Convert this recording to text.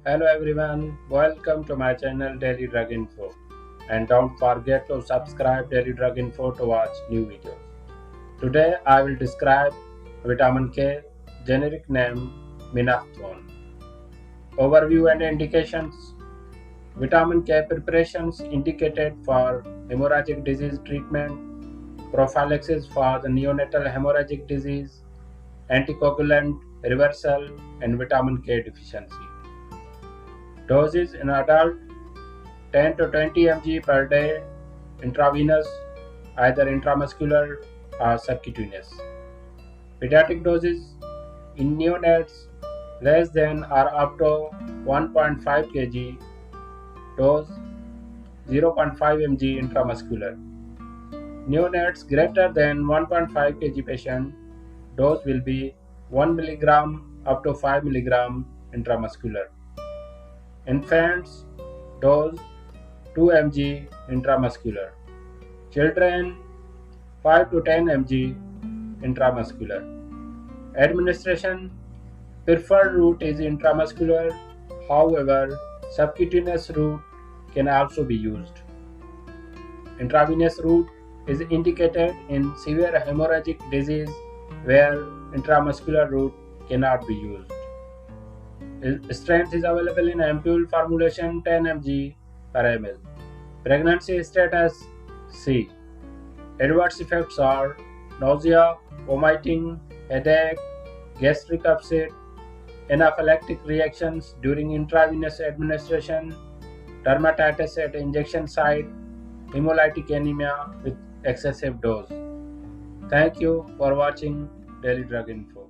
Hello everyone, welcome to my channel Daily Drug Info, and don't forget to subscribe Daily Drug Info to watch new videos. Today I will describe vitamin K, generic name Minaphthone. Overview and indications. Vitamin K preparations indicated for hemorrhagic disease treatment, prophylaxis for the neonatal hemorrhagic disease, anticoagulant reversal, and vitamin K deficiency. Doses in adult 10 to 20 mg per day intravenous, either intramuscular or subcutaneous. Pediatric doses in neonates less than or up to 1.5 kg dose 0.5 mg intramuscular. Neonates greater than 1.5 kg patient dose will be 1 mg up to 5 mg intramuscular. Infants dose 2 mg intramuscular. Children 5 to 10 mg intramuscular. Administration preferred route is intramuscular, however, subcutaneous route can also be used. Intravenous route is indicated in severe hemorrhagic disease where intramuscular route cannot be used. Strength is available in ampule formulation 10 mg per ml. Pregnancy status C. Adverse effects are nausea, vomiting, headache, gastric upset, anaphylactic reactions during intravenous administration, dermatitis at injection site, hemolytic anemia with excessive dose. Thank you for watching Daily Drug Info.